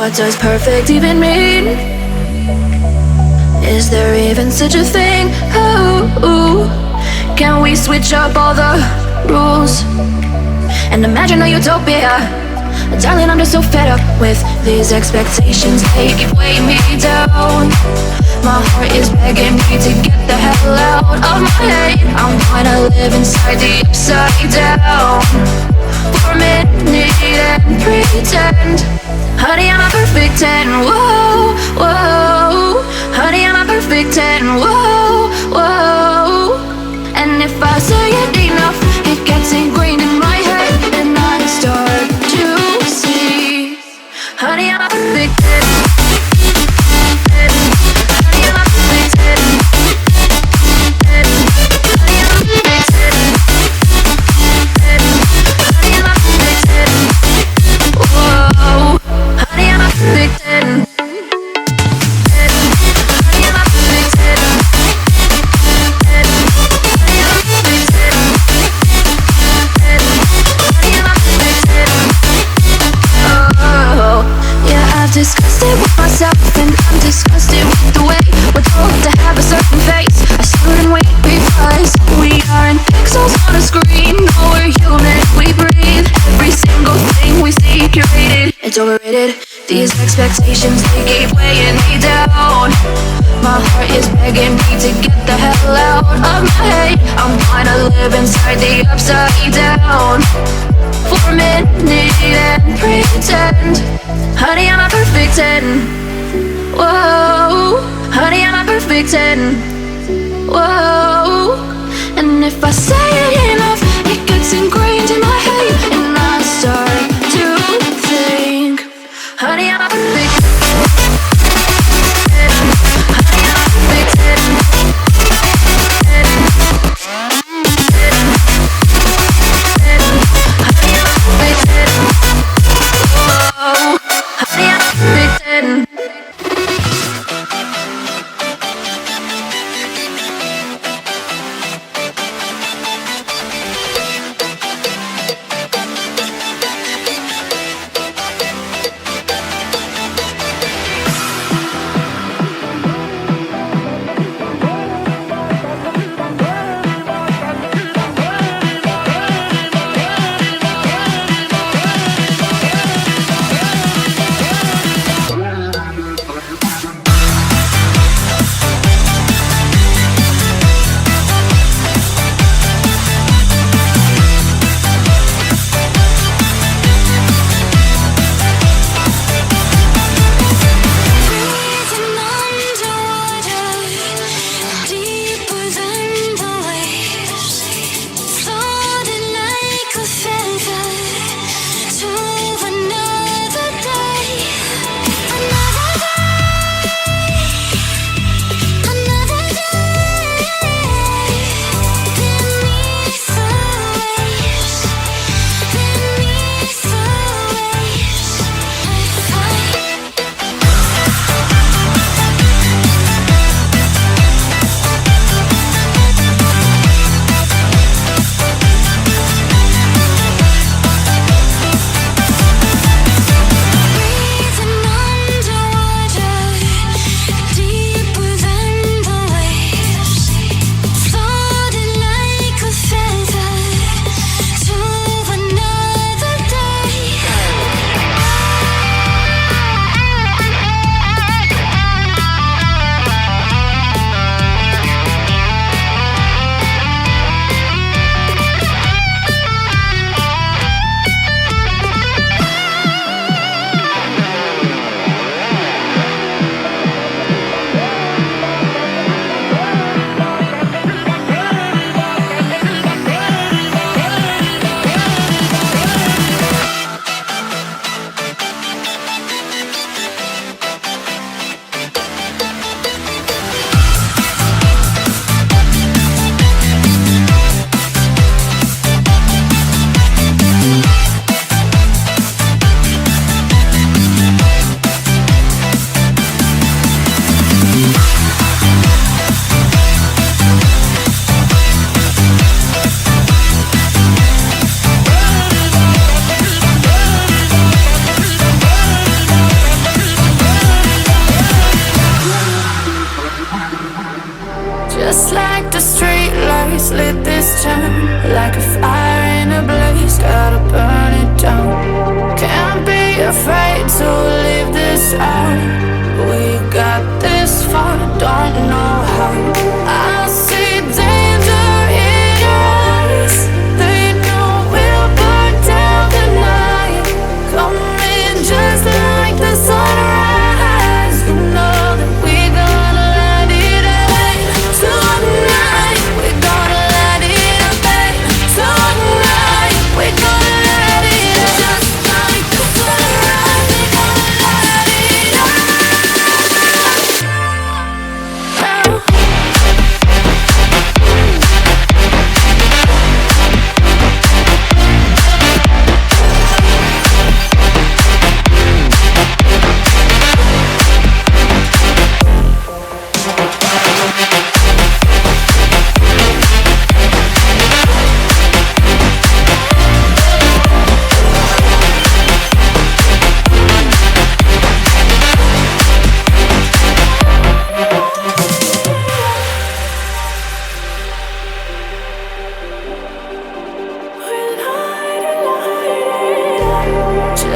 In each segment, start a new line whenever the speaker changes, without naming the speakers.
What does perfect even mean? Is there even such a thing? Oh, can we switch up all the rules and imagine a utopia? Darling, I'm just so fed up with these expectations. They keep weighing me down. My heart is begging me to get the hell out of my head. I'm gonna live inside the upside down for a minute and pretend. Honey, I'm a perfect 10. Whoa, whoa. Honey, I'm a perfect 10. Whoa, whoa. And if I say it enough, it gets ingrained in my head, and I start to see. Honey, I'm a perfect 10. Honey, I'm a perfect 10. Honey, I'm a perfect 10. Honey, I'm a perfect 10. Whoa. Honey, I'm a perfect 10. Honey, I'm a perfect 10. Disgusted with myself, and I'm disgusted with the way we're told to have a certain face. I stood and wait because we aren't pixels on a screen. No, we're human, we breathe. Every single thing we see curated, it's overrated. These expectations, they keep weighing me down. My heart is begging me to get the hell out of my head. I'm gonna live inside the upside down for a minute and pretend. Honey, I'm a perfect 10. Whoa. Honey, I'm a perfect 10. Whoa. And if I say it enough, it gets ingrained in my head, and I start to think. Honey, I'm a perfect 10. Honey, I'm a perfect 10. Honey, I'm a perfect 10. Whoa. Honey, I'm a perfect 10.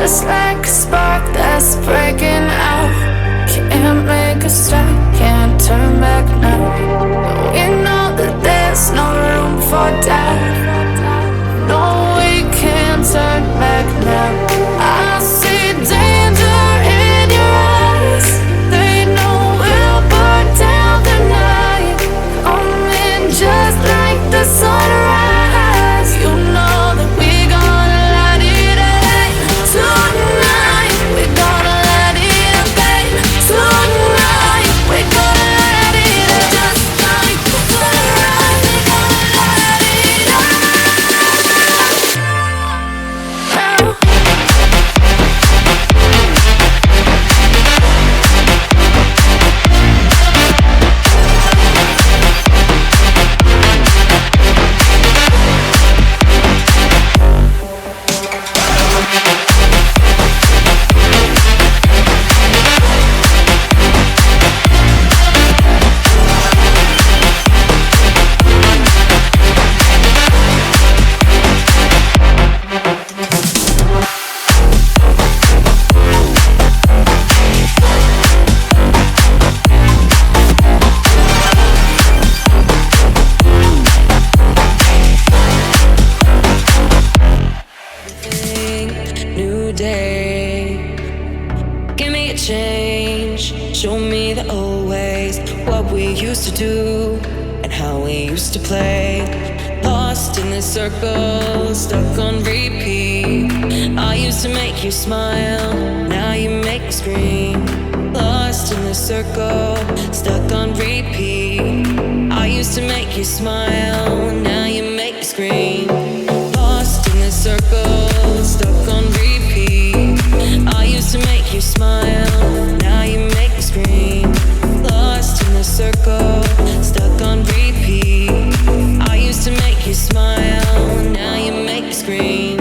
just like a spark that's breaking out. Can't make a stop, can't turn back now. We know that there's no room for doubt. No, we can't turn back now. I see danger in your eyes. They know we'll burn down the night. Coming just like the sunrise. You know that we gonna light it up tonight. We gonna light it up, babe. Tonight we gonna light it up just like the sunrise. We gonna light it up now. New day, give me a change. Show me the old ways, what we used to do and how we used to play. Lost in this circle, stuck on repeat. I used to make you smile, now you make me scream. Lost in this circle, stuck on repeat. I used to make you smile, now you make me scream. Lost in this circle, stuck on repeat. I used to make you smile, now you make me scream. Lost in the circle, stuck on repeat. I used to make you smile, now you make me scream.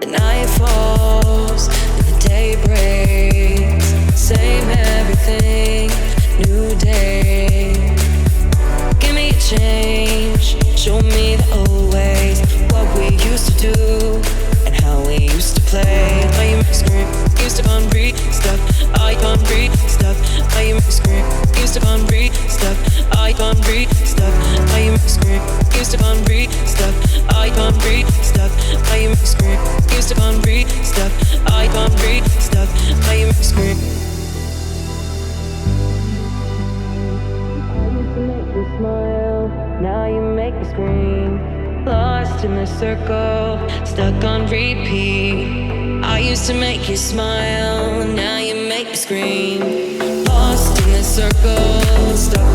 The night falls and the day breaks. Same everything, new day. Give me a change, show me the old ways, what we used to do and how we used to play. I you make me scream, used to can't breathe stuff. I can't breathe stuff. I you make me scream, used to can't breathe stuff. I can't breathe stuff. I you make me scream, used to can't breathe stuff. I can't breathe stuff. I you make me scream, used to can't breathe stuff. I can't breathe stuff. I you make me scream. I used to make you smile, now you make me scream. Lost in the circle, stuck on repeat. I used to make you smile, now you make me scream. Lost in the circle, stuck